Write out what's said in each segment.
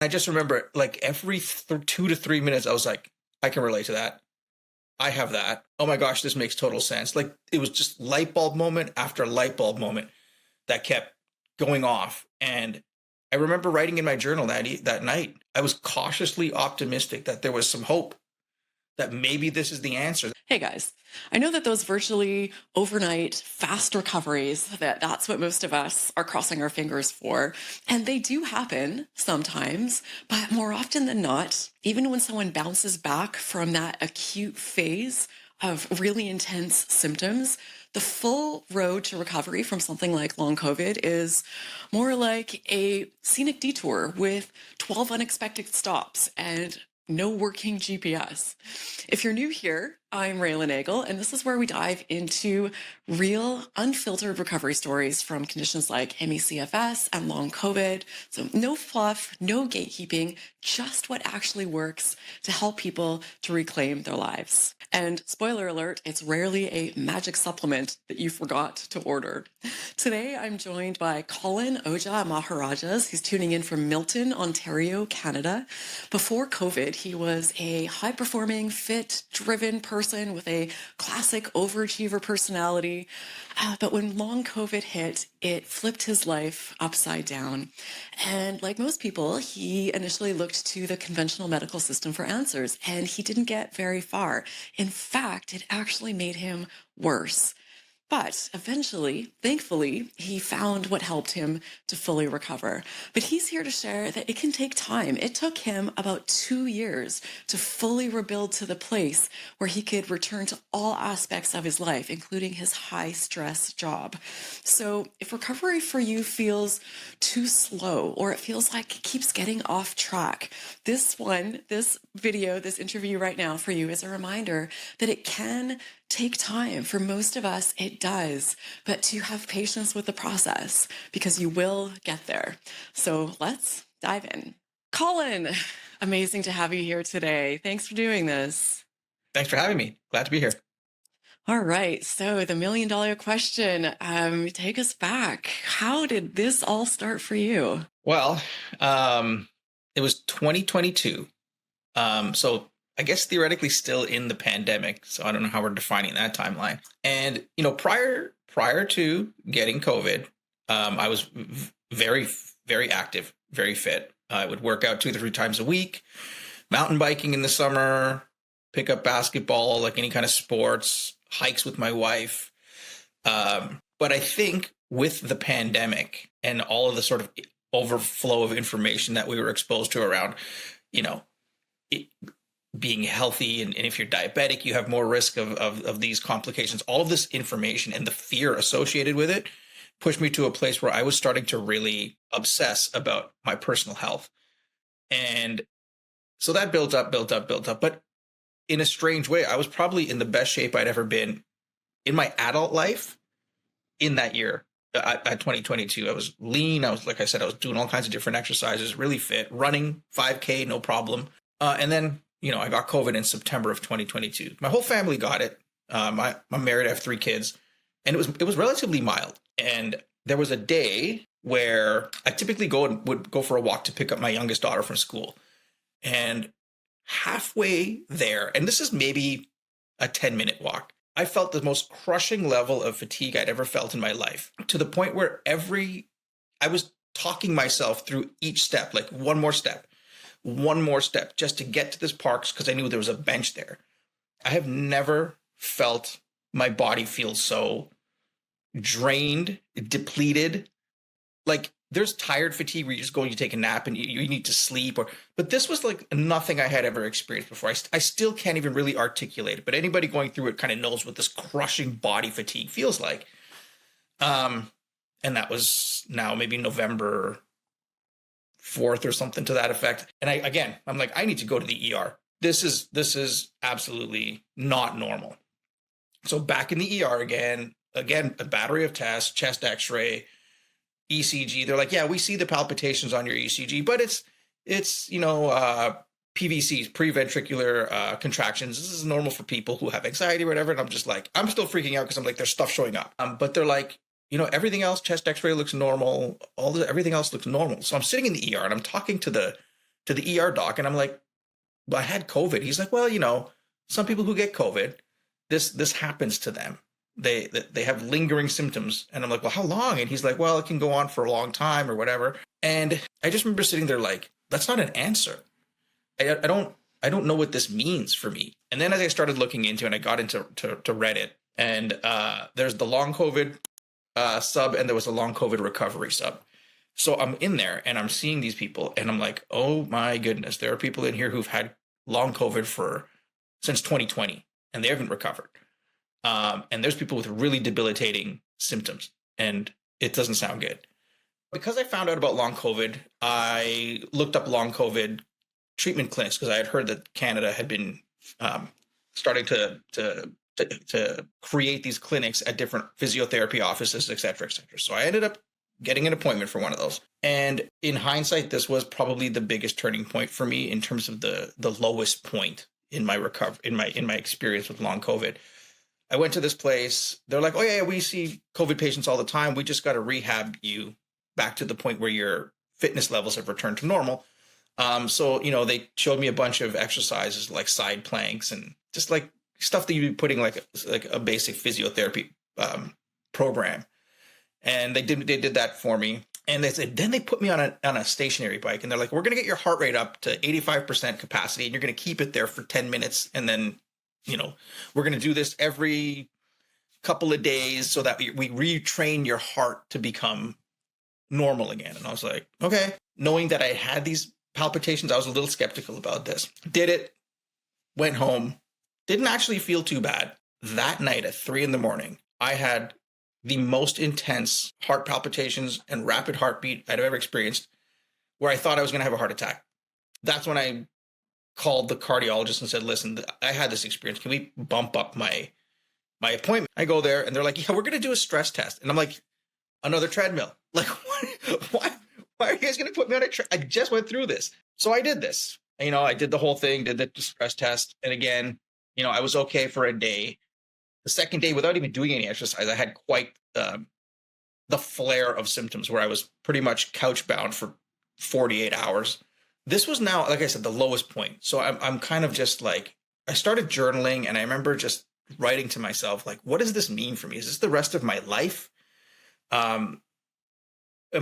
I just remember like every 2 to 3 minutes, I was like, I can relate to that. I have that. Oh my gosh, this makes total sense. Like it was just light bulb moment after light bulb moment that kept going off. And I remember writing in my journal that night, I was cautiously optimistic that there was some hope that maybe this is the answer. Hey guys, I know that those virtually overnight fast recoveries, that's what most of us are crossing our fingers for. And they do happen sometimes, but more often than not, even when someone bounces back from that acute phase of really intense symptoms, the full road to recovery from something like long COVID is more like a scenic detour with 12 unexpected stops and no working GPS. If you're new here, I'm Raelan Agle, and this is where we dive into real, unfiltered recovery stories from conditions like ME/CFS and long COVID. So no fluff, no gatekeeping, just what actually works to help people to reclaim their lives. And spoiler alert, it's rarely a magic supplement that you forgot to order. Today, I'm joined by Colin Ojah-Maharaj. He's tuning in from Milton, Ontario, Canada. Before COVID, he was a high-performing, fit, driven person with a classic overachiever personality. But when long COVID hit, it flipped his life upside down. And like most people, he initially looked to the conventional medical system for answers, and he didn't get very far. In fact, it actually made him worse. But eventually, thankfully, he found what helped him to fully recover. But he's here to share that it can take time. It took him about 2 years to fully rebuild to the place where he could return to all aspects of his life, including his high-stress job. So if recovery for you feels too slow, or it feels like it keeps getting off track, this video, this interview right now for you is a reminder that it can take time. For most of us, it does, but to have patience with the process because you will get there. So let's dive in. Colin, amazing to have you here today. Thanks for doing this. Thanks for having me. Glad to be here. All right. So the $1,000,000 question, take us back. How did this all start for you? Well, it was 2022. So I guess theoretically still in the pandemic. So I don't know how we're defining that timeline. And, prior to getting COVID, I was very, very active, very fit. I would work out 2 to 3 times a week, mountain biking in the summer, pick up basketball, like any kind of sports, hikes with my wife. But I think with the pandemic and all of the sort of overflow of information that we were exposed to around, being healthy, and if you're diabetic, you have more risk of these complications. All of this information and the fear associated with it pushed me to a place where I was starting to really obsess about my personal health. And so that built up. But in a strange way, I was probably in the best shape I'd ever been in my adult life in that year. At 2022, I was lean. Like I said, I was doing all kinds of different exercises, really fit, running 5K, no problem. And then, I got COVID in September of 2022. My whole family got it. I'm married. I have 3 kids, and it was relatively mild. And there was a day where I typically would go for a walk to pick up my youngest daughter from school. And halfway there, and this is maybe a 10-minute walk, I felt the most crushing level of fatigue I'd ever felt in my life, to the point where I was talking myself through each step, like one more step, just to get to this park, because I knew there was a bench there. I have never felt my body feel so drained, depleted. Like there's tired fatigue where you just go and you take a nap and you need to sleep, but this was like nothing I had ever experienced before. I still can't even really articulate it, but anybody going through it kind of knows what this crushing body fatigue feels like. And that was now maybe November 4th or something to that effect. And I'm like, I need to go to the ER. This is absolutely not normal. So back in the ER again, a battery of tests, chest x-ray, ECG. They're like, yeah, we see the palpitations on your ECG, but it's PVCs, preventricular contractions. This is normal for people who have anxiety or whatever. And I'm just like, I'm still freaking out because I'm like, there's stuff showing up. But they're like, everything else, chest x-ray looks normal. Everything else looks normal. So I'm sitting in the ER and I'm talking to the to the ER doc, and I'm like, well, I had COVID. He's like, well, some people who get COVID, this happens to them. They have lingering symptoms. And I'm like, well, how long? And he's like, well, it can go on for a long time or whatever. And I just remember sitting there like, that's not an answer. I don't know what this means for me. And then as I started looking into it, and I got into to Reddit, and there's the long COVID sub, and there was a long COVID recovery sub. So I'm in there and I'm seeing these people, and I'm like, oh my goodness, there are people in here who've had long COVID since 2020, and they haven't recovered. And there's people with really debilitating symptoms, and it doesn't sound good. Because I found out about long COVID, I looked up long COVID treatment clinics, because I had heard that Canada had been starting to create these clinics at different physiotherapy offices, et cetera, et cetera. So I ended up getting an appointment for one of those. And in hindsight, this was probably the biggest turning point for me in terms of the lowest point in my recovery, in my experience with long COVID. I went to this place. They're like, oh yeah, we see COVID patients all the time. We just got to rehab you back to the point where your fitness levels have returned to normal. So, they showed me a bunch of exercises like side planks and just like stuff that you'd be putting like a basic physiotherapy program. And they did that for me. And then they put me on a stationary bike, and they're like, we're going to get your heart rate up to 85% capacity, and you're going to keep it there for 10 minutes. And then, we're going to do this every couple of days so that we retrain your heart to become normal again. And I was like, okay. Knowing that I had these palpitations, I was a little skeptical about this. Did it, went home, didn't actually feel too bad. That night at 3 a.m, I had the most intense heart palpitations and rapid heartbeat I'd ever experienced, where I thought I was going to have a heart attack. That's when I called the cardiologist and said, listen, I had this experience. Can we bump up my appointment? I go there and they're like, yeah, we're going to do a stress test. And I'm like, another treadmill. Like, what? Why are you guys going to put me on a I just went through this. So I did this. I did the whole thing, did the stress test. And again, I was okay for a day. The second day, without even doing any exercise, I had quite the flare of symptoms where I was pretty much couch bound for 48 hours. This was now, like I said, the lowest point. So I'm kind of just like, I started journaling, and I remember just writing to myself, like, what does this mean for me? Is this the rest of my life? Is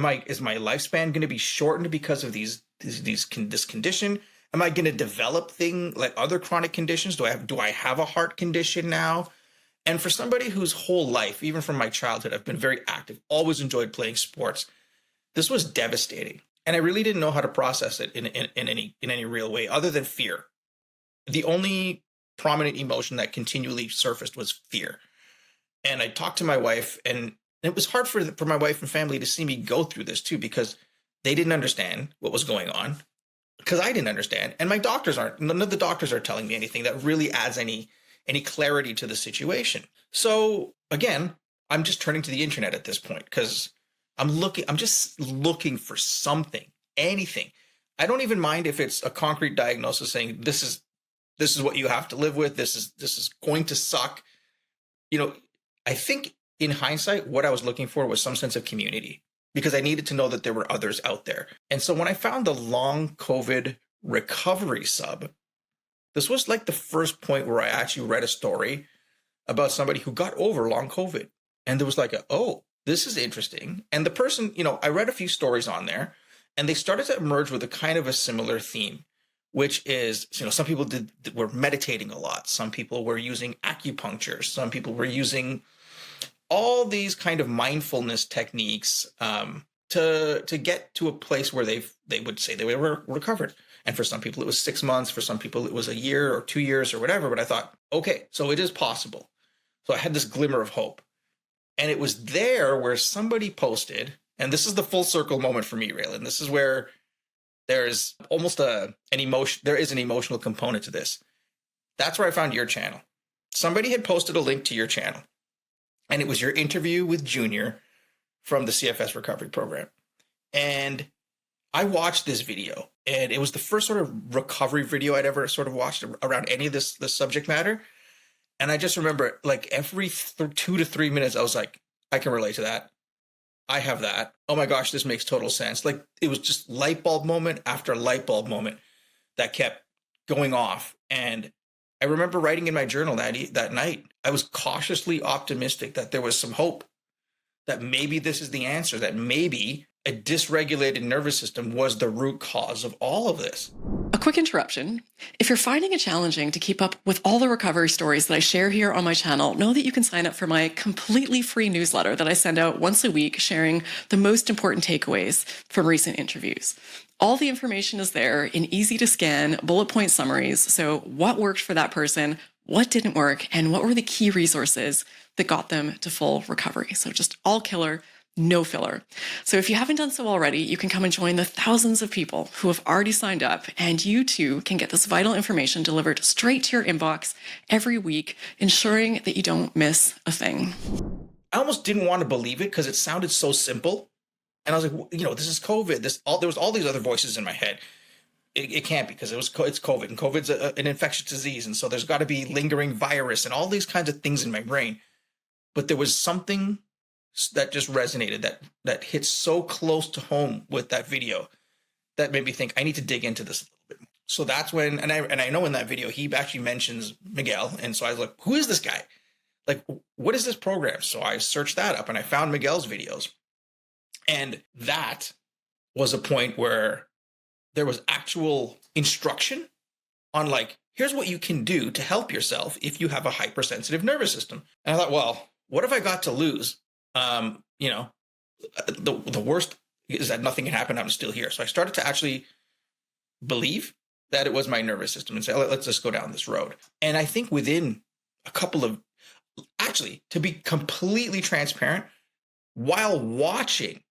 my lifespan going to be shortened because of this condition? Am I going to develop like other chronic conditions? Do I have a heart condition now? And for somebody whose whole life, even from my childhood, I've been very active, always enjoyed playing sports, this was devastating. And I really didn't know how to process it in any real way other than fear. The only prominent emotion that continually surfaced was fear. And I talked to my wife, and it was hard for my wife and family to see me go through this too, because they didn't understand what was going on, because I didn't understand. And none of the doctors are telling me anything that really adds any clarity to the situation. So again, I'm just turning to the internet at this point, because I'm just looking for something, anything. I don't even mind if it's a concrete diagnosis saying this is what you have to live with. This is going to suck. I think in hindsight, what I was looking for was some sense of community, because I needed to know that there were others out there. And so when I found the long COVID recovery sub, this was like the first point where I actually read a story about somebody who got over long COVID. And there was like, oh, this is interesting. And the person, I read a few stories on there, and they started to emerge with a kind of a similar theme, which is, some people were meditating a lot. Some people were using acupuncture. Some people were using all these kind of mindfulness techniques to get to a place where they would say they were recovered. And for some people, it was 6 months. For some people, it was a year or 2 years or whatever. But I thought, okay, so it is possible. So I had this glimmer of hope. And it was there where somebody posted, and this is the full circle moment for me, Raelan. This is where there's almost an emotion. There is an emotional component to this. That's where I found your channel. Somebody had posted a link to your channel, and it was your interview with Junior from the CFS recovery program. And I watched this video, and it was the first sort of recovery video I'd ever sort of watched around any of this subject matter. And I just remember, like, every 2 to 3 minutes, I was like, I can relate to that. I have that. Oh my gosh, this makes total sense. Like it was just light bulb moment after light bulb moment that kept going off. And I remember writing in my journal that night, I was cautiously optimistic that there was some hope, that maybe this is the answer, that maybe a dysregulated nervous system was the root cause of all of this. A quick interruption. If you're finding it challenging to keep up with all the recovery stories that I share here on my channel, know that you can sign up for my completely free newsletter that I send out once a week, sharing the most important takeaways from recent interviews. All the information is there in easy to scan bullet point summaries. So what worked for that person, what didn't work, and what were the key resources that got them to full recovery. So just all killer, no filler. So if you haven't done so already, you can come and join the thousands of people who have already signed up, and you too can get this vital information delivered straight to your inbox every week, ensuring that you don't miss a thing. I almost didn't want to believe it because it sounded so simple. And I was like, this is COVID. There was all these other voices in my head. It can't be because it's COVID, and COVID's an infectious disease. And so there's got to be lingering virus and all these kinds of things in my brain. But there was something that just resonated, that hit so close to home with that video, that made me think I need to dig into this a little bit more. So that's when, and I know in that video, he actually mentions Miguel. And so I was like, who is this guy? Like, what is this program? So I searched that up and I found Miguel's videos. And that was a point where there was actual instruction on like, here's what you can do to help yourself if you have a hypersensitive nervous system. And I thought, well, what have I got to lose? The worst is that nothing can happen. I'm still here. So I started to actually believe that it was my nervous system and say, let's just go down this road. And I think within a couple of, actually, to be completely transparent, while watching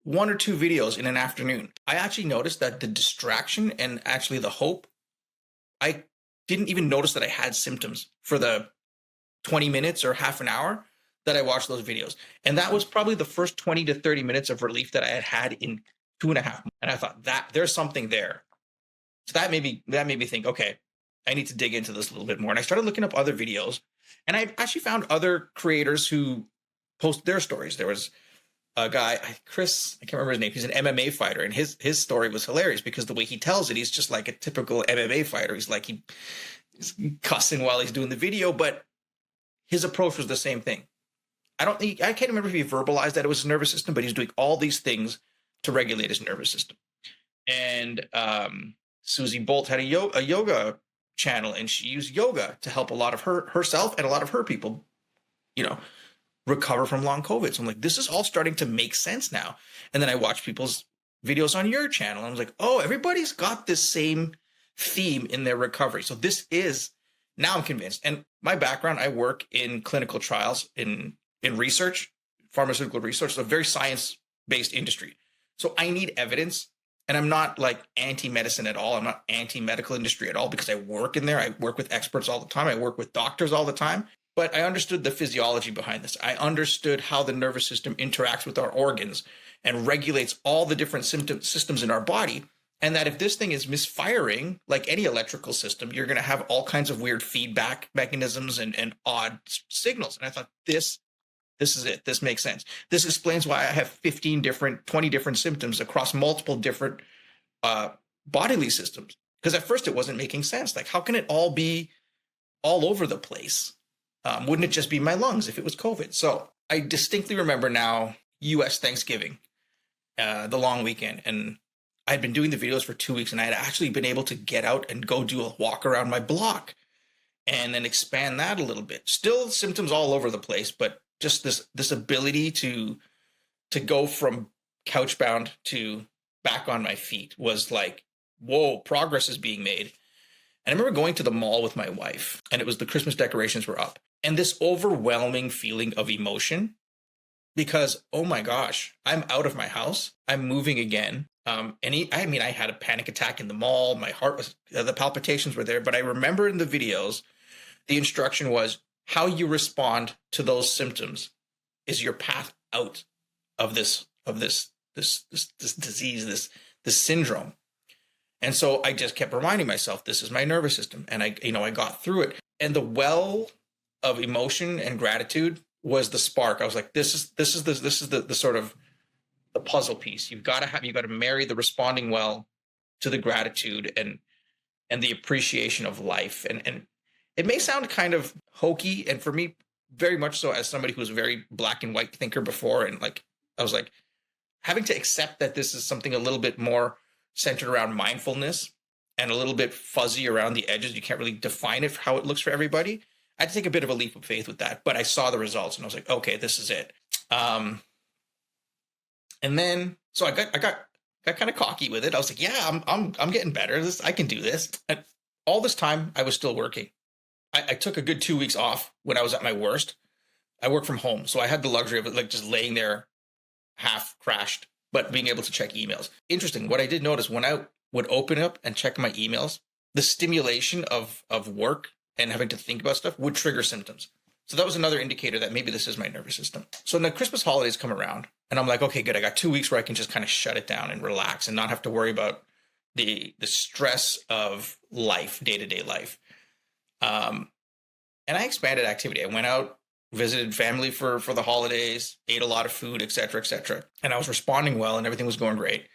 one or two videos in an afternoon, I actually noticed that the distraction and actually the hope, I didn't even notice that I had symptoms for the 20 minutes or half an hour that I watched those videos. And that was probably the first 20 to 30 minutes of relief that I had in 2.5 months. And I thought that there's something there. So that made me think, okay, I need to dig into this a little bit more. And I started looking up other videos, and I actually found other creators who post their stories. There was a guy, Chris, I can't remember his name. He's an MMA fighter, and his story was hilarious because the way he tells it, he's just like a typical MMA fighter. He's like, he's cussing while he's doing the video, but his approach was the same thing. I can't remember if he verbalized that it was his nervous system, but he's doing all these things to regulate his nervous system. And Susie Bolt had a yoga channel, and she used yoga to help a lot of herself and a lot of her people, recover from long COVID. So I'm like, this is all starting to make sense now. And then I watched people's videos on your channel, and I was like, oh, everybody's got this same theme in their recovery. So now I'm convinced. And my background, I work in clinical trials in research, pharmaceutical research, so a very science-based industry. So I need evidence, and I'm not like anti-medicine at all. I'm not anti-medical industry at all because I work in there. I work with experts all the time. I work with doctors all the time. But I understood the physiology behind this. I understood how the nervous system interacts with our organs and regulates all the different systems in our body. And that if this thing is misfiring, like any electrical system, you're going to have all kinds of weird feedback mechanisms and odd signals. And I thought, this is it. This makes sense. This explains why I have 20 different symptoms across multiple different bodily systems. Because at first it wasn't making sense. Like, how can it all be all over the place? Wouldn't it just be my lungs if it was COVID? So I distinctly remember now U.S. Thanksgiving, the long weekend. And I had been doing the videos for 2 weeks, and I had actually been able to get out and go do a walk around my block and then expand that a little bit. Still symptoms all over the place, but just this ability to go from couch-bound to back on my feet was like, whoa, progress is being made. And I remember going to the mall with my wife, and it was the Christmas decorations were up. And this overwhelming feeling of emotion because, oh my gosh, I'm out of my house. I'm moving again. I had a panic attack in the mall. My heart was, the palpitations were there. But I remember in the videos, the instruction was how you respond to those symptoms is your path out of this disease, this syndrome. And so I just kept reminding myself, this is my nervous system. And I got through it. And the well of emotion and gratitude was the spark. I was like, this is the sort of puzzle piece. You've got to marry the responding well to the gratitude and the appreciation of life. And it may sound kind of hokey, and for me, very much so, as somebody who was a very black and white thinker before, and like I was like having to accept that this is something a little bit more centered around mindfulness and a little bit fuzzy around the edges. You can't really define it for how it looks for everybody. I had to take a bit of a leap of faith with that, but I saw the results and I was like, okay, this is it. And then so I got kind of cocky with it. I was like, yeah, I'm getting better. I can do this. And all this time I was still working. I took a good 2 weeks off when I was at my worst. I work from home, so I had the luxury of it, like just laying there half crashed, but being able to check emails. Interesting. What I did notice when I would open up and check my emails, the stimulation of work and having to think about stuff would trigger symptoms. So that was another indicator that maybe this is my nervous system. So when the Christmas holidays come around and I'm like, okay, good. I got 2 weeks where I can just kind of shut it down and relax and not have to worry about the stress of life, day-to-day life. And I expanded activity. I went out, visited family for the holidays, ate a lot of food, et cetera, and I was responding well and everything was going great.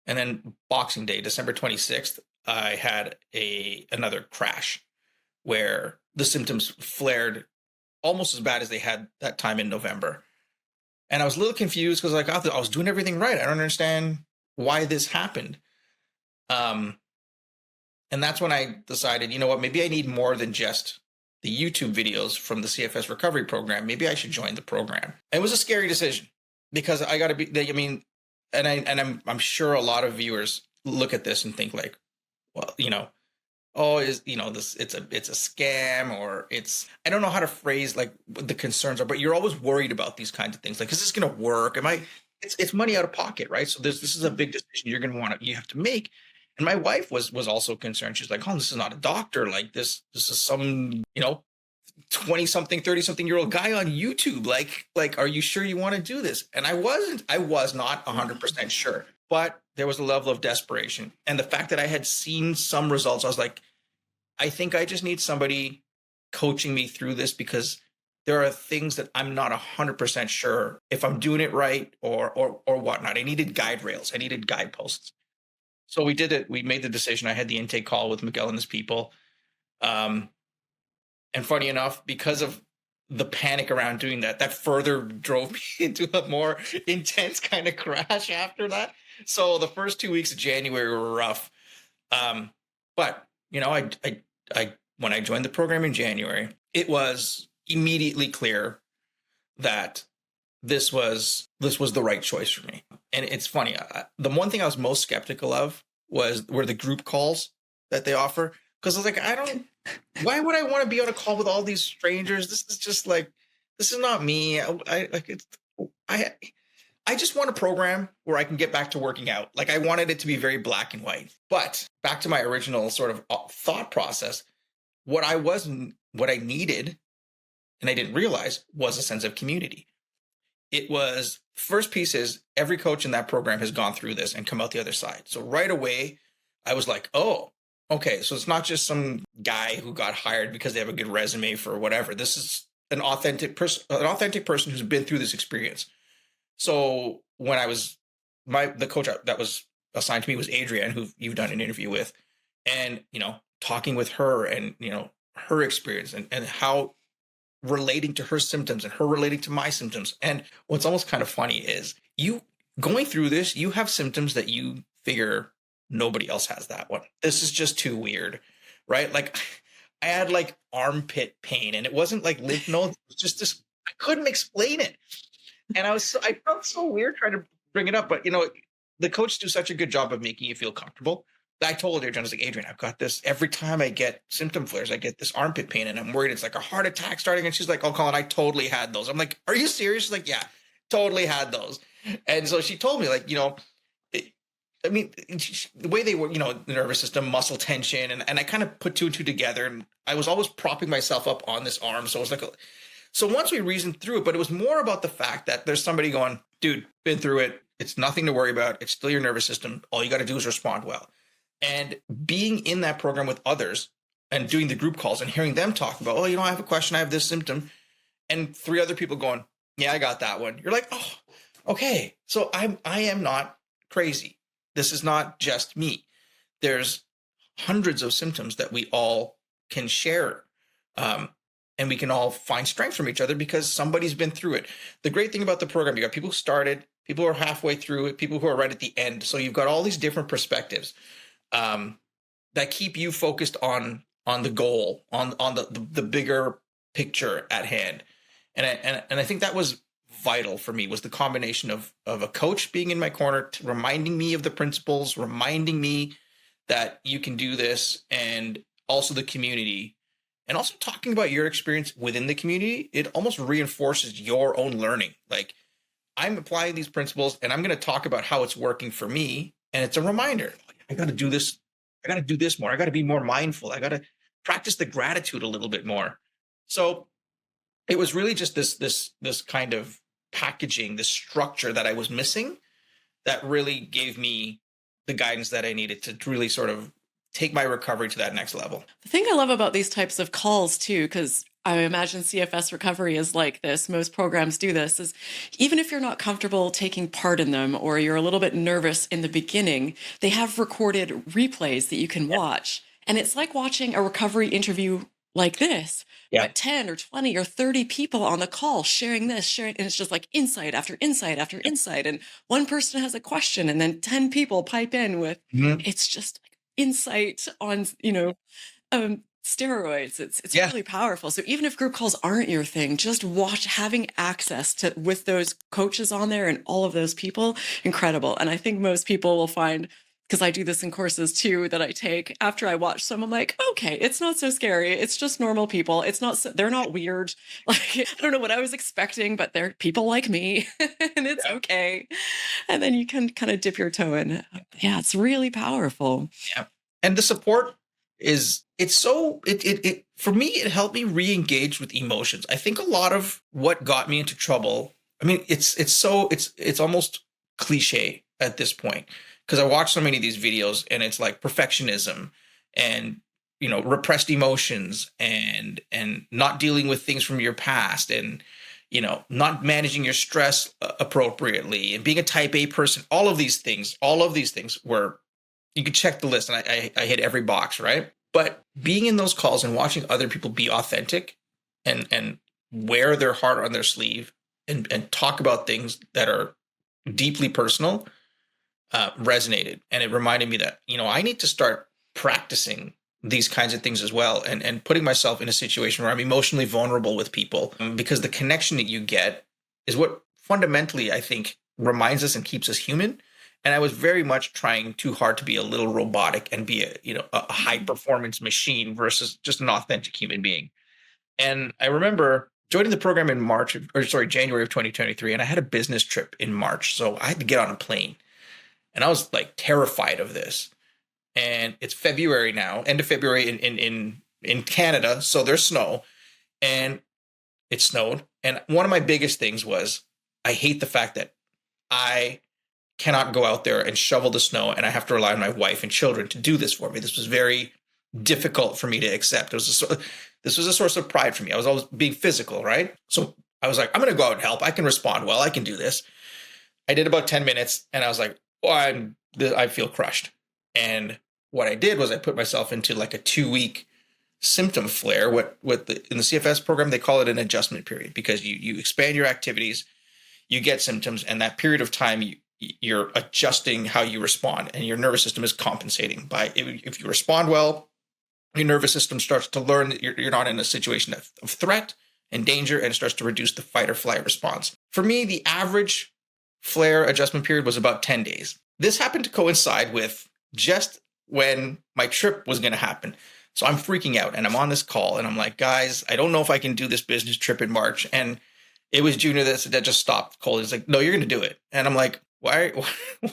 And then Boxing Day, December 26th, I had another crash where the symptoms flared almost as bad as they had that time in November. And I was a little confused because I was doing everything right. I don't understand why this happened. And that's when I decided, you know what, maybe I need more than just the YouTube videos from the CFS recovery program. Maybe I should join the program. And it was a scary decision because I got to be, I mean, I'm sure a lot of viewers look at this and think like, well, this, it's a scam, or I don't know how to phrase like what the concerns are, but you're always worried about these kinds of things. Like, is this going to work? It's money out of pocket, right? So this is a big decision you have to make. And my wife was also concerned. She's like, oh, this is not a doctor. Like this is some, 20-something, 30-something-year-old guy on YouTube. Like, are you sure you want to do this? And I was not 100% sure, but there was a level of desperation. And the fact that I had seen some results, I was like, I think I just need somebody coaching me through this, because there are things that I'm not 100% sure if I'm doing it right or whatnot. I needed guide rails. I needed guideposts. So we did it. We made the decision. I had the intake call with Miguel and his people. And funny enough, because of the panic around doing that further drove me into a more intense kind of crash after that. So the first 2 weeks of January were rough. But, I when I joined the program in January, it was immediately clear that this was the right choice for me. And it's funny. The one thing I was most skeptical of were the group calls that they offer. Because I was like, why would I want to be on a call with all these strangers? This is just like, this is not me. I just want a program where I can get back to working out. Like, I wanted it to be very black and white. But back to my original sort of thought process, what I needed, and I didn't realize, was a sense of community. It was, first piece is, every coach in that program has gone through this and come out the other side. So right away, I was like, oh, okay, so it's not just some guy who got hired because they have a good resume for whatever. This is an authentic person who's been through this experience. So when the coach that was assigned to me was Adrienne, who you've done an interview with, and, talking with her and, her experience and how relating to her symptoms and her relating to my symptoms. And what's almost kind of funny is, you going through this, you have symptoms that you figure nobody else has that one. This is just too weird, right? Like, I had like armpit pain, and it wasn't like lymph nodes. It was just this, I couldn't explain it. And I felt so weird trying to bring it up, but the coaches do such a good job of making you feel comfortable. I told Adrienne, I was like, Adrienne, I've got this. Every time I get symptom flares, I get this armpit pain, and I'm worried it's like a heart attack starting. And she's like, oh, Colin, I totally had those. I'm like, are you serious? She's like, yeah, totally had those. And so she told me, like, the way they were, the nervous system, muscle tension, and I kind of put two and two together, and I was always propping myself up on this arm. So it was like, so once we reasoned through it, but it was more about the fact that there's somebody going, dude, been through it. It's nothing to worry about. It's still your nervous system. All you got to do is respond well. And being in that program with others and doing the group calls and hearing them talk about, oh, I have a question. I have this symptom. And 3 other people going, yeah, I got that one. You're like, oh, okay, so I am not crazy. This is not just me. There's hundreds of symptoms that we all can share. Um, and we can all find strength from each other because somebody's been through it. The great thing about the program, you got people who started, people who are halfway through it, people who are right at the end. So you've got all these different perspectives that keep you focused on the goal, on the bigger picture at hand. And I think that was vital for me, was the combination of a coach being in my corner, reminding me of the principles, reminding me that you can do this, and also the community, and also talking about your experience within the community. It almost reinforces your own learning. Like, I'm applying these principles and I'm going to talk about how it's working for me. And it's a reminder. I got to do this. I got to do this more. I got to be more mindful. I got to practice the gratitude a little bit more. So it was really just this kind of packaging, this structure that I was missing, that really gave me the guidance that I needed to really sort of take my recovery to that next level. The thing I love about these types of calls too, because I imagine CFS recovery is like this, most programs do this, is even if you're not comfortable taking part in them or you're a little bit nervous in the beginning, they have recorded replays that you can watch. And it's like watching a recovery interview like this, but 10 or 20 or 30 people on the call sharing this, and it's just like insight after insight after insight. And one person has a question and then 10 people pipe in with, it's just like insight on, steroids. It's really powerful. So even if group calls aren't your thing, just having access to with those coaches on there and all of those people, incredible. And I think most people will find, because I do this in courses too that I take, after I watch some, I'm like, okay, it's not so scary. It's just normal people. They're not weird. Like, I don't know what I was expecting, but they're people like me and it's okay. And then you can kind of dip your toe in. Yeah, it's really powerful. Yeah. And the support for me, it helped me re-engage with emotions. I think a lot of what got me into trouble, I mean, it's almost cliche at this point, because I watch so many of these videos and it's like perfectionism and, repressed emotions and not dealing with things from your past, and, not managing your stress appropriately, and being a type A person. All of these things were, you could check the list and I hit every box, right? But being in those calls and watching other people be authentic and wear their heart on their sleeve and talk about things that are deeply personal resonated. And it reminded me that, I need to start practicing these kinds of things as well, and putting myself in a situation where I'm emotionally vulnerable with people, because the connection that you get is what fundamentally, I think, reminds us and keeps us human. And I was very much trying too hard to be a little robotic and be a high performance machine versus just an authentic human being. And I remember joining the program in January of 2023, and I had a business trip in March. So I had to get on a plane, and I was like terrified of this. And it's February now, end of February in Canada. So there's snow, and it snowed. And one of my biggest things was, I hate the fact that I cannot go out there and shovel the snow, and I have to rely on my wife and children to do this for me. This was very difficult for me to accept. This was a source of pride for me. I was always being physical, right? So I was like, I'm going to go out and help. I can respond well. I can do this. I did about 10 minutes, and I was like, I feel crushed. And what I did was I put myself into like a 2-week symptom flare. In the CFS program, they call it an adjustment period, because you expand your activities, you get symptoms, and that period of time you're adjusting how you respond, and your nervous system is compensating by, if you respond well, your nervous system starts to learn that you're not in a situation of threat and danger, and it starts to reduce the fight or flight response. For me, the average flare adjustment period was about 10 days. This happened to coincide with just when my trip was going to happen. So I'm freaking out, and I'm on this call, and I'm like, guys, I don't know if I can do this business trip in March. And it was Junior that just stopped cold. He's like, no, you're going to do it. And I'm like, why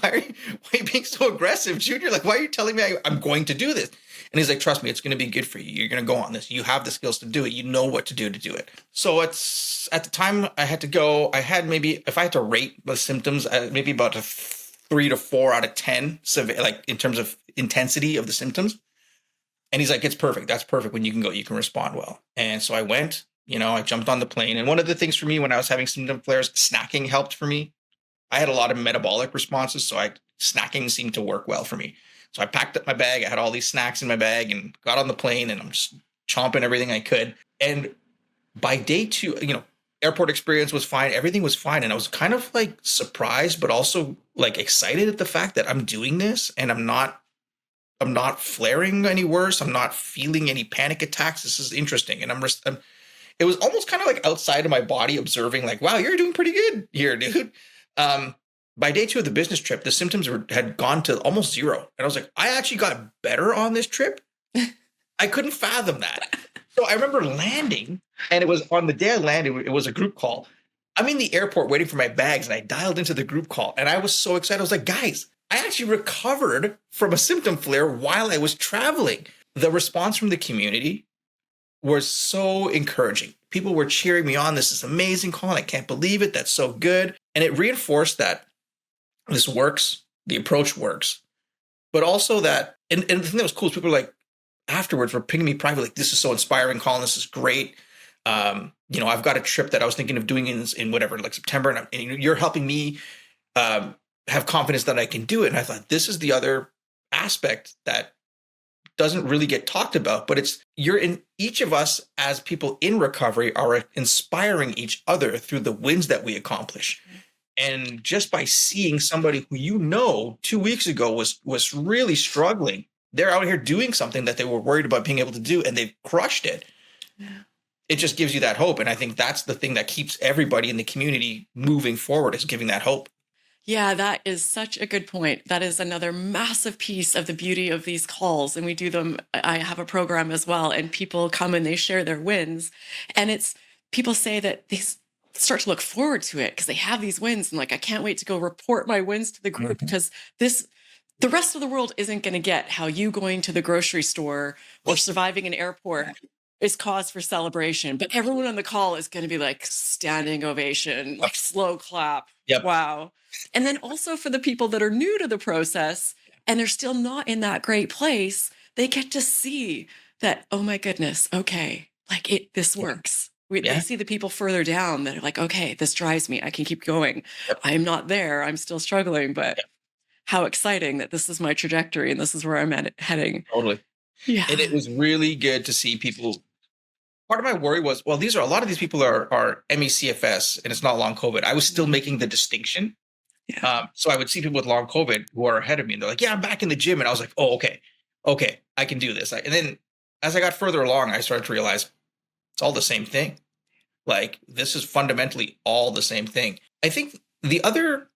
are you being so aggressive, Junior? Like, why are you telling me I'm going to do this? And he's like, trust me, it's going to be good for you. You're going to go on this. You have the skills to do it. You know what to do it. So it's, at the time I had to go, I had maybe, if I had to rate the symptoms, maybe about a 3 to 4 out of 10, like in terms of intensity of the symptoms. And he's like, it's perfect. That's perfect. When you can go, you can respond well. And so I went, I jumped on the plane. And one of the things for me when I was having symptom flares, snacking helped for me. I had a lot of metabolic responses. So snacking seemed to work well for me. So I packed up my bag. I had all these snacks in my bag and got on the plane, and I'm just chomping everything I could. And by day 2, airport experience was fine. Everything was fine. And I was kind of like surprised, but also like excited at the fact that I'm doing this and I'm not flaring any worse. I'm not feeling any panic attacks. This is interesting. And it was almost kind of like outside of my body observing like, wow, you're doing pretty good here, dude. By day 2 of the business trip, the symptoms had gone to almost 0. And I was like, I actually got better on this trip. I couldn't fathom that. So I remember landing, and it was on the day I landed, it was a group call. I'm in the airport waiting for my bags, and I dialed into the group call, and I was so excited. I was like, guys, I actually recovered from a symptom flare while I was traveling. The response from the community was so encouraging. People were cheering me on. This is amazing, Colin. I can't believe it. That's so good. And it reinforced that this works. The approach works. But also that, and the thing that was cool is people were like, afterwards were pinging me privately, like, this is so inspiring, Colin. This is great. I've got a trip that I was thinking of doing in whatever, like September, and you're helping me have confidence that I can do it. And I thought, this is the other aspect that doesn't really get talked about, but each of us as people in recovery are inspiring each other through the wins that we accomplish. And just by seeing somebody who 2 weeks ago was really struggling, they're out here doing something that they were worried about being able to do, and they've crushed it. Yeah. It just gives you that hope. And I think that's the thing that keeps everybody in the community moving forward, is giving that hope. Yeah, that is such a good point. That is another massive piece of the beauty of these calls. And we do them. I have a program as well, and people come and they share their wins. And people say that they start to look forward to it because they have these wins. And like, I can't wait to go report my wins to the group, because the rest of the world isn't going to get how you going to the grocery store or surviving an airport is cause for celebration. But everyone on the call is going to be like standing ovation, like slow clap. Yep. Wow. And then also for the people that are new to the process and they're still not in that great place, they get to see that, oh my goodness, okay, like this works. They see the people further down that are like, okay, this drives me. I can keep going. Yep. I'm not there. I'm still struggling, but how exciting that this is my trajectory and this is where I'm heading. Totally. Yeah. And it was really good to see people. Part of my worry was, well, a lot of these people are ME/CFS and it's not long COVID. I was still making the distinction. Yeah. So I would see people with long COVID who are ahead of me, and they're like, yeah, I'm back in the gym. And I was like, oh, okay, I can do this. And then as I got further along, I started to realize it's all the same thing. Like, this is fundamentally all the same thing. I think the other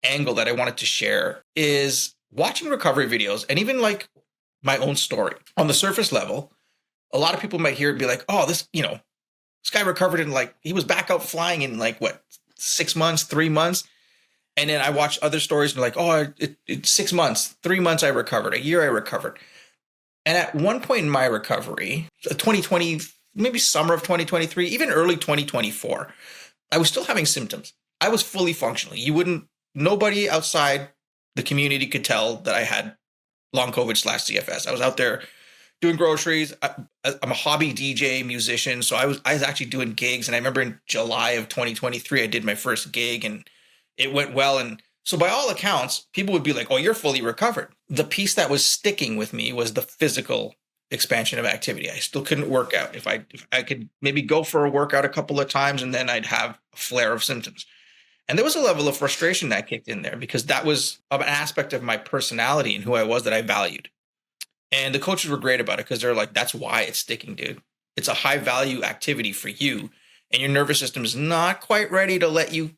angle that I wanted to share is watching recovery videos, and even like my own story. On the surface level, a lot of people might hear it and be like, oh, this guy recovered in he was back out flying in 6 months, 3 months. And then I watch other stories and like, oh, it's 6 months, 3 months I recovered, a year I recovered. And at one point in my recovery, 2020, maybe summer of 2023, even early 2024, I was still having symptoms. I was fully functional. Nobody outside the community could tell that I had long COVID/CFS. I was out there doing groceries. I'm a hobby DJ musician. So I was actually doing gigs. And I remember in July of 2023, I did my first gig and it went well. And so by all accounts, people would be like, oh, you're fully recovered. The piece that was sticking with me was the physical expansion of activity. I still couldn't work out. If I could maybe go for a workout a couple of times and then I'd have a flare of symptoms. And there was a level of frustration that kicked in there because that was an aspect of my personality and who I was that I valued. And the coaches were great about it because they're like, that's why it's sticking, dude. It's a high value activity for you. And your nervous system is not quite ready to let you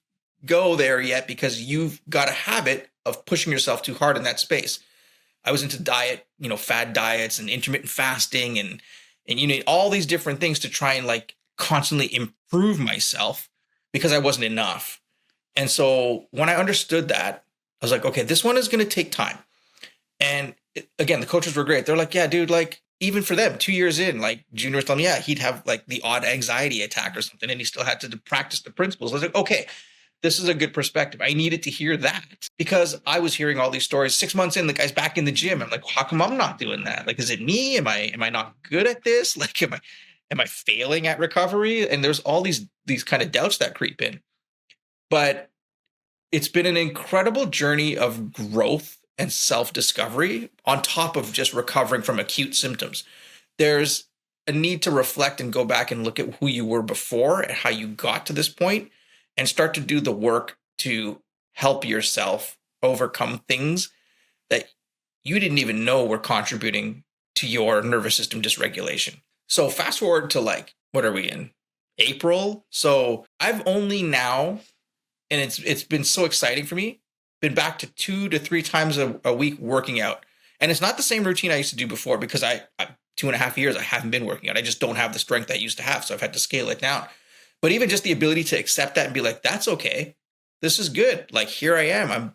go there yet because you've got a habit of pushing yourself too hard in that space. I was into diet, fad diets and intermittent fasting and you need all these different things to try and constantly improve myself because I wasn't enough. And so when I understood that, I was like, okay, this one is going to take time. And again, the coaches were great. They're like, yeah, dude, even for them, 2 years in, Junior was telling me, yeah, he'd have the odd anxiety attack or something. And he still had to practice the principles. I was like, okay, this is a good perspective. I needed to hear that because I was hearing all these stories. 6 months in, the guy's back in the gym. I'm like, how come I'm not doing that? Is it me? Am I not good at this? Am I failing at recovery? And there's all these kind of doubts that creep in. But it's been an incredible journey of growth and self-discovery on top of just recovering from acute symptoms. There's a need to reflect and go back and look at who you were before and how you got to this point and start to do the work to help yourself overcome things that you didn't even know were contributing to your nervous system dysregulation. So fast forward to like, what are we in? April. So I've only now, and it's been so exciting for me, been back to 2 to 3 times a week working out. And it's not the same routine I used to do before because I 2.5 years, I haven't been working out. I just don't have the strength I used to have. So I've had to scale it down. But even just the ability to accept that and be like, that's okay. This is good. Like, here I am.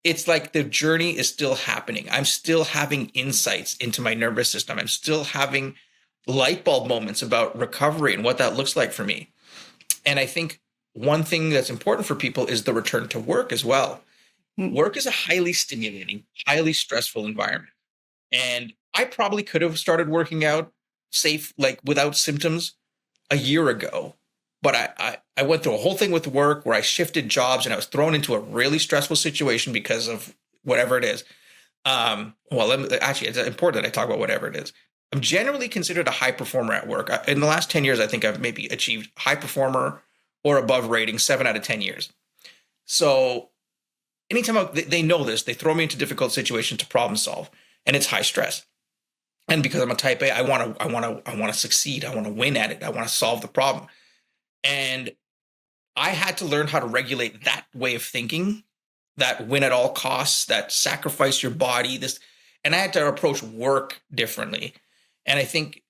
It's like the journey is still happening. I'm still having insights into my nervous system. I'm still having light bulb moments about recovery and what that looks like for me. And I think one thing that's important for people is the return to work as well. Work is a highly stimulating, highly stressful environment. And I probably could have started working out safe, like without symptoms a year ago. But I went through a whole thing with work where I shifted jobs and I was thrown into a really stressful situation because of whatever it is. Actually, it's important that I talk about whatever it is. I'm generally considered a high performer at work. In the last 10 years, I think I've maybe achieved high performer or above rating 7 out of 10 years. So anytime they know this, they throw me into difficult situations to problem solve, and it's high stress. And because I'm a type A, I want to succeed. I want to win at it. I want to solve the problem. And I had to learn how to regulate that way of thinking, that win at all costs, that sacrifice your body, and I had to approach work differently. And I think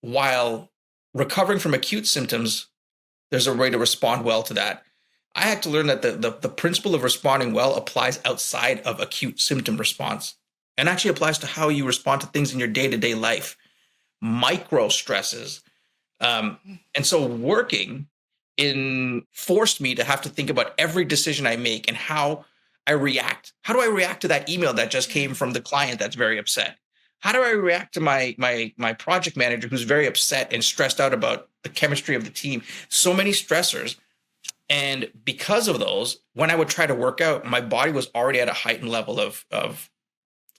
while recovering from acute symptoms, there's a way to respond well to that. I had to learn that the principle of responding well applies outside of acute symptom response and actually applies to how you respond to things in your day-to-day life, micro stresses. And so working forced me to have to think about every decision I make and how I react. How do I react to that email that just came from the client that's very upset? How do I react to my project manager who's very upset and stressed out about the chemistry of the team? So many stressors. And because of those, when I would try to work out, my body was already at a heightened level of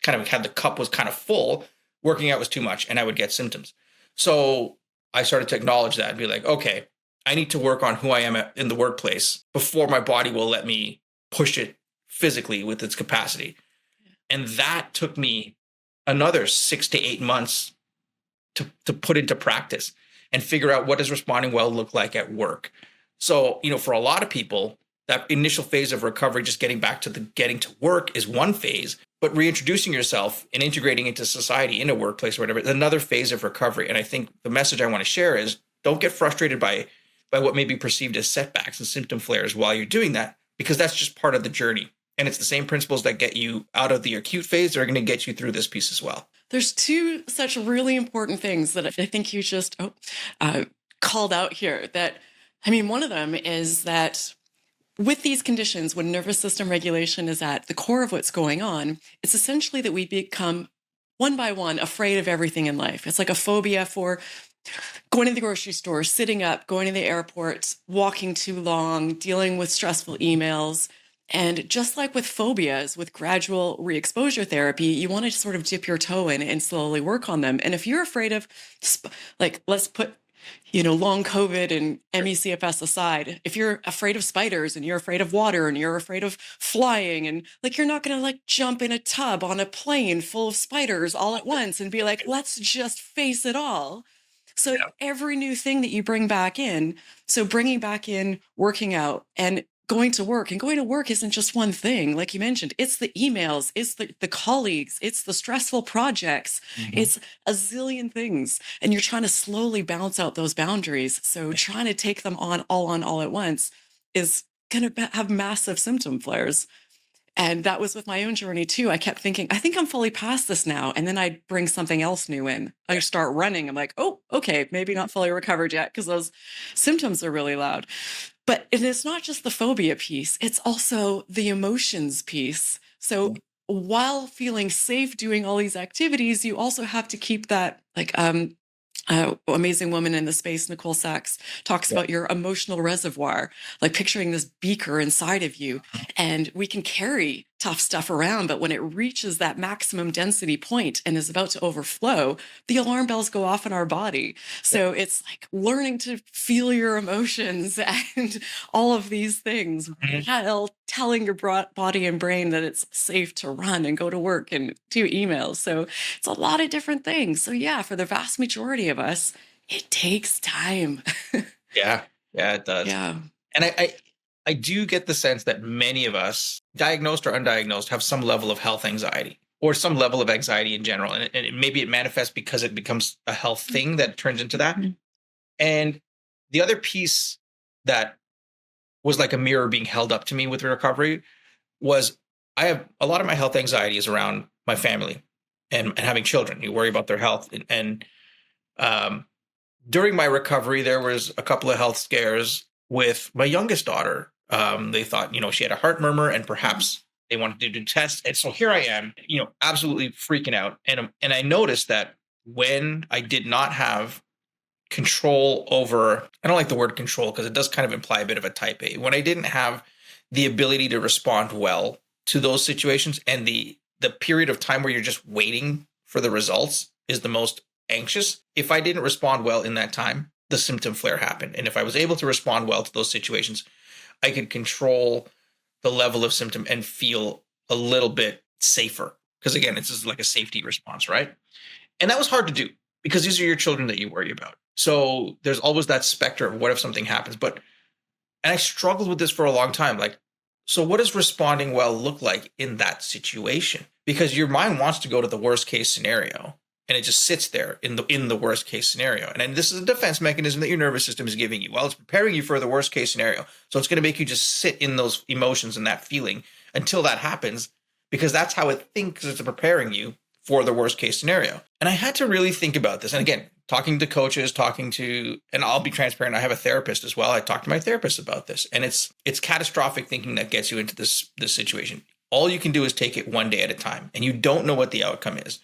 kind of had the cup was kind of full. Working out was too much and I would get symptoms. So I started to acknowledge that and be like, okay, I need to work on who I am in the workplace before my body will let me push it physically with its capacity. And that took me another 6 to 8 months to put into practice and figure out what does responding well look like at work. So, for a lot of people, that initial phase of recovery, just getting back to getting to work is one phase, but reintroducing yourself and integrating into society, in a workplace or whatever, is another phase of recovery. And I think the message I want to share is don't get frustrated by what may be perceived as setbacks and symptom flares while you're doing that, because that's just part of the journey. And it's the same principles that get you out of the acute phase that are going to get you through this piece as well. There's 2 such really important things that I think you just called out here. One of them is that with these conditions, when nervous system regulation is at the core of what's going on, it's essentially that we become one by one afraid of everything in life. It's like a phobia for going to the grocery store, sitting up, going to the airport, walking too long, dealing with stressful emails. And just like with phobias, with gradual re-exposure therapy, you want to sort of dip your toe in and slowly work on them. And if you're afraid of, let's put long COVID and ME/CFS aside, if you're afraid of spiders and you're afraid of water and you're afraid of flying and you're not going to jump in a tub on a plane full of spiders all at once and be like, let's just face it all. So every new thing that you bring back in, so bringing back in working out and going to work isn't just one thing. Like you mentioned, it's the emails, it's the colleagues, it's the stressful projects, it's a zillion things. And you're trying to slowly balance out those boundaries. So trying to take them on all at once is going to have massive symptom flares. And that was with my own journey too. I kept thinking, I think I'm fully past this now. And then I'd bring something else new in. I start running. I'm like, oh, okay, maybe not fully recovered yet because those symptoms are really loud. But it's not just the phobia piece, it's also the emotions piece. So while feeling safe doing all these activities, you also have to keep that amazing woman in the space, Nicole Sachs, talks about your emotional reservoir, like picturing this beaker inside of you. And we can carry tough stuff around, but when it reaches that maximum density point and is about to overflow, the alarm bells go off in our body. So it's like learning to feel your emotions and all of these things while telling your body and brain that it's safe to run and go to work and do emails. So it's a lot of different things. So yeah, for the vast majority of us, it takes time. Yeah, it does. Yeah. And I do get the sense that many of us, diagnosed or undiagnosed, have some level of health anxiety or some level of anxiety in general. And maybe it manifests because it becomes a health thing that turns into that. And the other piece that was like a mirror being held up to me with recovery was I have a lot of my health anxiety is around my family and having children. You worry about their health. And during my recovery, there was a couple of health scares with my youngest daughter. They thought, she had a heart murmur and perhaps they wanted to do tests. And so here I am, absolutely freaking out. And I noticed that when I did not have control over, I don't like the word control because it does kind of imply a bit of a type A. When I didn't have the ability to respond well to those situations, and the period of time where you're just waiting for the results is the most anxious. If I didn't respond well in that time, the symptom flare happened. And if I was able to respond well to those situations, I could control the level of symptom and feel a little bit safer. Because again, it's just like a safety response, right? And that was hard to do because these are your children that you worry about. So there's always that specter of what if something happens. And I struggled with this for a long time. Like, so what does responding well look like in that situation? Because your mind wants to go to the worst case scenario. And it just sits there in the worst case scenario. And this is a defense mechanism that your nervous system is giving you. Well, it's preparing you for the worst case scenario. So it's going to make you just sit in those emotions and that feeling until that happens, because that's how it thinks it's preparing you for the worst case scenario. And I had to really think about this. And again, talking to coaches, and I'll be transparent, I have a therapist as well. I talked to my therapist about this. And it's catastrophic thinking that gets you into this situation. All you can do is take it one day at a time. And you don't know what the outcome is.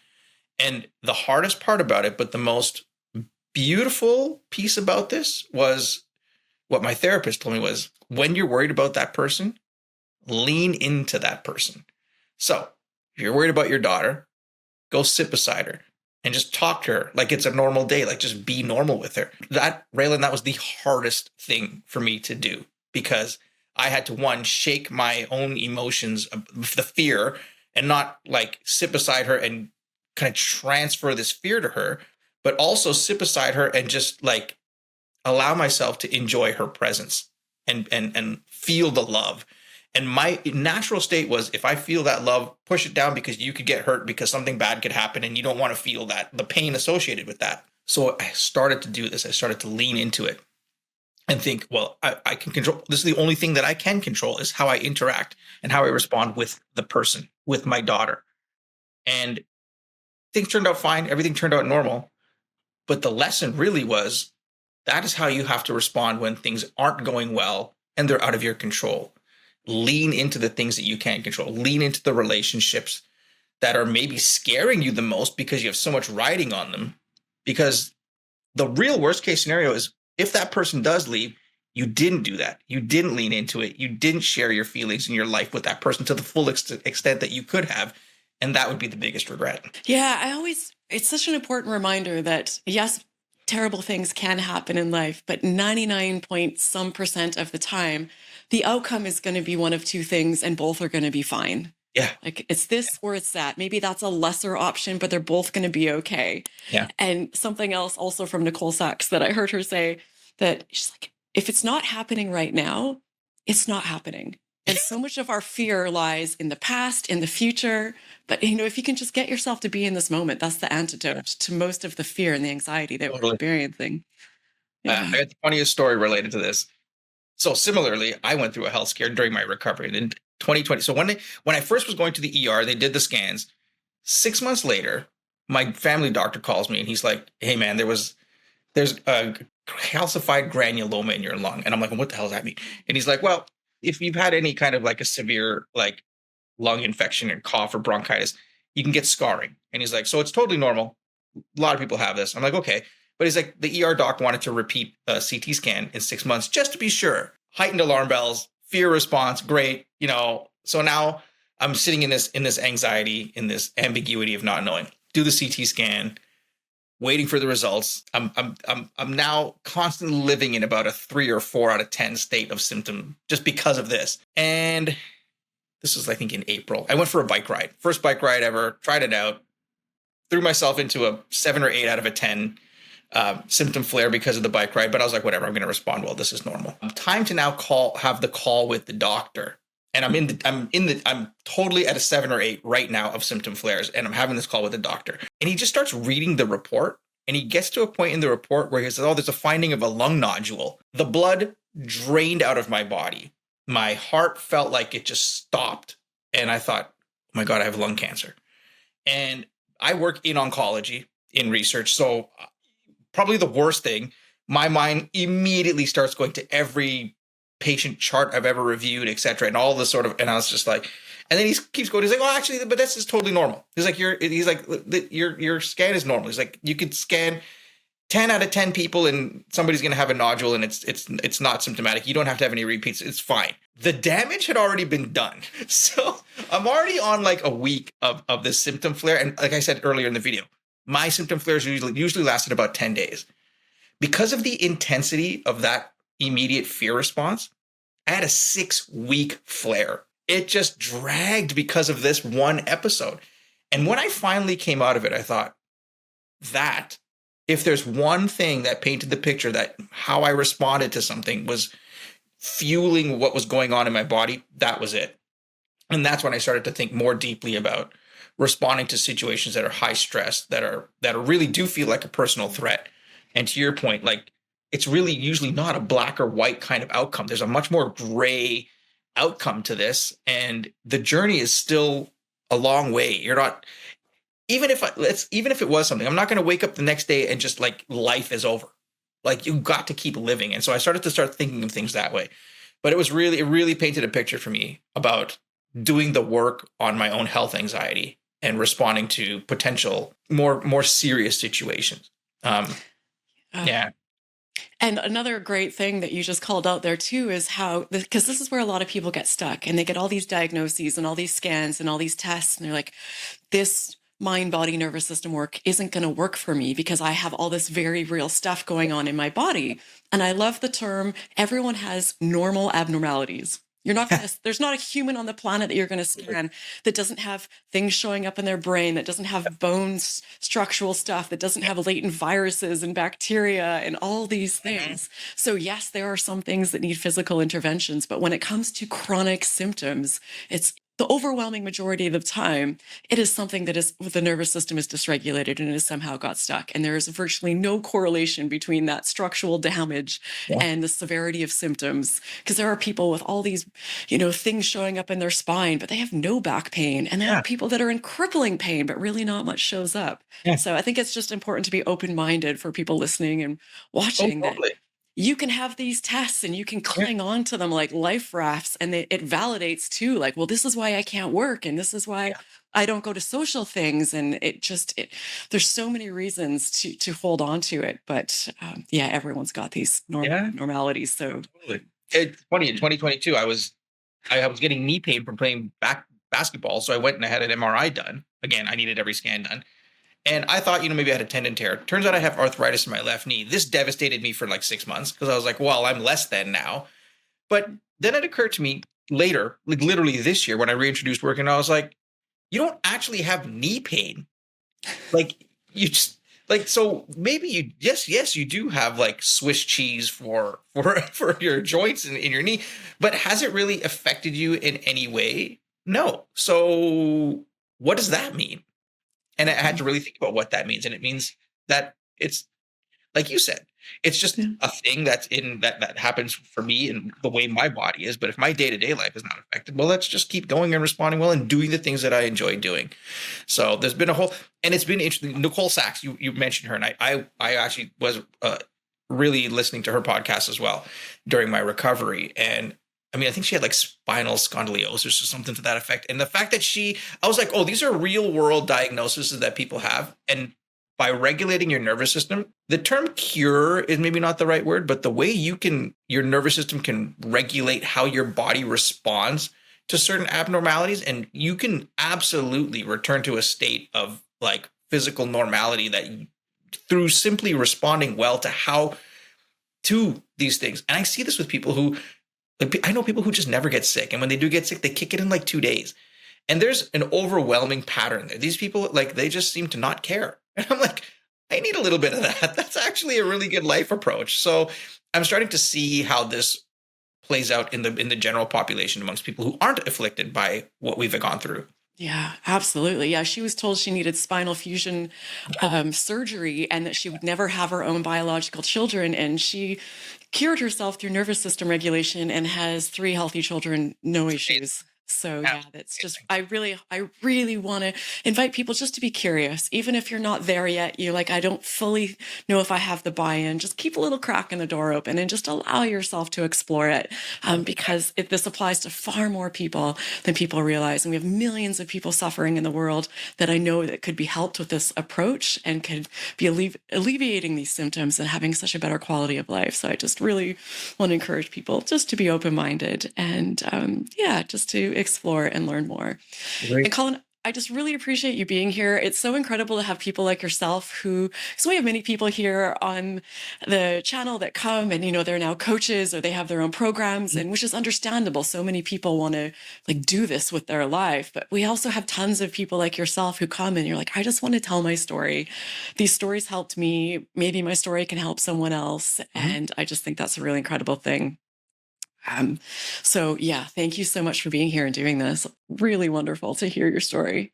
And the hardest part about it, but the most beautiful piece about this was what my therapist told me was, when you're worried about that person, lean into that person. So if you're worried about your daughter, go sit beside her and just talk to her like it's a normal day, like just be normal with her. Raelan, that was the hardest thing for me to do, because I had to, one, shake my own emotions, the fear, and not like sit beside her and kind of transfer this fear to her, but also sit beside her and just like allow myself to enjoy her presence and feel the love. And my natural state was, if I feel that love, push it down, because you could get hurt, because something bad could happen and you don't want to feel the pain associated with that. So I started to do this. I started to lean into it and think, well, I can control. This is the only thing that I can control, is how I interact and how I respond with the person, with my daughter. And things turned out fine. Everything turned out normal. But the lesson really was, that is how you have to respond when things aren't going well and they're out of your control. Lean into the things that you can control. Lean into the relationships that are maybe scaring you the most because you have so much riding on them. Because the real worst case scenario is, if that person does leave, you didn't do that. You didn't lean into it. You didn't share your feelings in your life with that person to the full extent that you could have. And that would be the biggest regret. Yeah, it's such an important reminder that, yes, terrible things can happen in life, but 99% of the time, the outcome is going to be one of two things, and both are going to be fine. Yeah. Like, it's this or it's that. Maybe that's a lesser option, but they're both going to be okay. Yeah. And something else also from Nicole Sachs that I heard her say, that she's like, if it's not happening right now, it's not happening. And so much of our fear lies in the past, in the future. But, if you can just get yourself to be in this moment, that's the antidote to most of the fear and the anxiety that we're experiencing. Yeah. I got the funniest story related to this. So similarly, I went through a health scare during my recovery in 2020. So when I first was going to the ER, they did the scans. 6 months later, my family doctor calls me and he's like, "Hey man, there's a calcified granuloma in your lung." And I'm like, "What the hell does that mean?" And he's like, "Well, if you've had any kind of like a severe like lung infection or cough or bronchitis, you can get scarring." And he's like, "So it's totally normal. A lot of people have this." I'm like, "Okay." But he's like, the ER doc wanted to repeat a CT scan in 6 months just to be sure. Heightened alarm bells, fear response, great. So now I'm sitting in this anxiety, in this ambiguity of not knowing. Do the CT scan, waiting for the results. I'm now constantly living in about a 3 or 4 out of 10 state of symptom just because of this. And this was, I think, in April. I went for a bike ride. First bike ride ever, tried it out, threw myself into a 7 or 8 out of a 10 symptom flare because of the bike ride. But I was like, whatever, I'm going to respond well. This is normal. Time to now have the call with the doctor. And I'm totally at a 7 or 8 right now of symptom flares. And I'm having this call with the doctor. And he just starts reading the report. And he gets to a point in the report where he says, oh, there's a finding of a lung nodule. The blood drained out of my body. My heart felt like it just stopped. And I thought, oh my God, I have lung cancer. And I work in oncology, in research. So probably the worst thing, my mind immediately starts going to every patient chart I've ever reviewed, et cetera, and all this and I was just like, and then he keeps going, he's like, oh, actually, but this is totally normal. He's like, your scan is normal. He's like, you could scan 10 out of 10 people and somebody's going to have a nodule and it's not symptomatic. You don't have to have any repeats. It's fine. The damage had already been done. So I'm already on like a week of this symptom flare. And like I said earlier in the video, my symptom flares usually lasted about 10 days. Because of the intensity of that immediate fear response, I had a 6-week flare. It just dragged because of this one episode. And when I finally came out of it, I thought that if there's one thing that painted the picture that how I responded to something was fueling what was going on in my body, that was it. And that's when I started to think more deeply about responding to situations that are high stress, that really do feel like a personal threat. And to your point, like, it's really usually not a black or white kind of outcome. There's a much more gray outcome to this. And the journey is still a long way. You're not, even if it was something, I'm not going to wake up the next day and just like life is over. Like, you got to keep living. And so I started to start thinking of things that way. But it really painted a picture for me about doing the work on my own health anxiety and responding to potential more serious situations. Yeah. And another great thing that you just called out there too is how, because this is where a lot of people get stuck and they get all these diagnoses and all these scans and all these tests. And they're like, this mind, body, nervous system work isn't going to work for me because I have all this very real stuff going on in my body. And I love the term, everyone has normal abnormalities. You're not gonna, there's not a human on the planet that you're going to scan that doesn't have things showing up in their brain, that doesn't have bones, structural stuff, that doesn't have latent viruses and bacteria and all these things. So yes, there are some things that need physical interventions, but when it comes to chronic symptoms, it's the overwhelming majority of the time, it is something that is the nervous system is dysregulated and it has somehow got stuck. And there is virtually no correlation between that structural damage and the severity of symptoms. Because there are people with all these, things showing up in their spine, but they have no back pain. And there are people that are in crippling pain, but really not much shows up. Yeah. So I think it's just important to be open-minded for people listening and watching that you can have these tests and you can cling on to them like life rafts, and it validates too, like, well, this is why I can't work and this is why I don't go to social things. And there's so many reasons to hold on to it. But everyone's got these normalities. So it's funny, in 2022, I was getting knee pain from playing basketball. So I went and I had an MRI done. Again, I needed every scan done. And I thought, maybe I had a tendon tear. Turns out I have arthritis in my left knee. This devastated me for like 6 months because I was like, well, I'm less than now. But then it occurred to me later, like literally this year when I reintroduced working, I was like, you don't actually have knee pain. Like, you just like, so maybe you do have like Swiss cheese for your joints in your knee, but has it really affected you in any way? No. So what does that mean? And I had to really think about what that means. And it means that it's, like you said, it's just a thing that happens for me and the way my body is. But if my day-to-day life is not affected, well, let's just keep going and responding well and doing the things that I enjoy doing. So there's been and it's been interesting. Nicole Sachs, you mentioned her, and I actually was really listening to her podcast as well during my recovery. And I mean, I think she had like spinal spondylosis or something to that effect. And the fact that I was like, oh, these are real world diagnoses that people have. And by regulating your nervous system. The term cure is maybe not the right word, but the way your nervous system can regulate how your body responds to certain abnormalities, and you can absolutely return to a state of like physical normality that through simply responding well to these things. And I see this with people who, like, I know people who just never get sick, and when they do get sick, they kick it in like 2 days. And there's an overwhelming pattern there. These people, like, they just seem to not care. And I'm like, I need a little bit of that. That's actually a really good life approach. So I'm starting to see how this plays out in the general population amongst people who aren't afflicted by what we've gone through. Yeah, absolutely. Yeah, she was told she needed spinal fusion surgery and that she would never have her own biological children. And she cured herself through nervous system regulation and has 3 healthy children, no issues. So yeah, that's just, I really want to invite people just to be curious. Even if you're not there yet, you're like, I don't fully know if I have the buy-in, just keep a little crack in the door open and just allow yourself to explore it. Because this applies to far more people than people realize. And we have millions of people suffering in the world that I know that could be helped with this approach and could be alleviating these symptoms and having such a better quality of life. So I just really want to encourage people just to be open-minded and just to explore and learn more. Great. And Colin, I just really appreciate you being here. It's so incredible to have people like yourself because we have many people here on the channel that come and, they're now coaches or they have their own programs, and which is understandable. So many people want to like do this with their life, but we also have tons of people like yourself who come and you're like, I just want to tell my story. These stories helped me. Maybe my story can help someone else. And I just think that's a really incredible thing. So yeah, thank you so much for being here and doing this. Really wonderful to hear your story.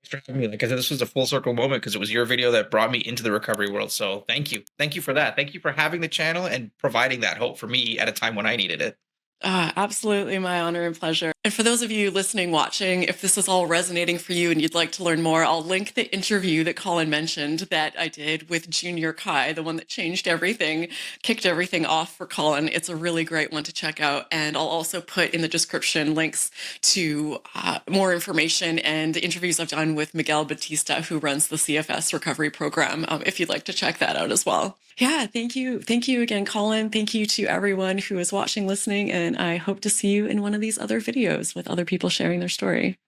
Thanks for having me. Like I said, this was a full circle moment because it was your video that brought me into the recovery world. So thank you. Thank you for that. Thank you for having the channel and providing that hope for me at a time when I needed it. Absolutely my honor and pleasure. And for those of you listening, watching, if this is all resonating for you and you'd like to learn more, I'll link the interview that Colin mentioned that I did with Junior Kai, the one that changed everything, kicked everything off for Colin. It's a really great one to check out. And I'll also put in the description links to more information and interviews I've done with Miguel Batista, who runs the CFS recovery program, if you'd like to check that out as well. Yeah, thank you. Thank you again, Colin. Thank you to everyone who is watching, listening, and I hope to see you in one of these other videos with other people sharing their story.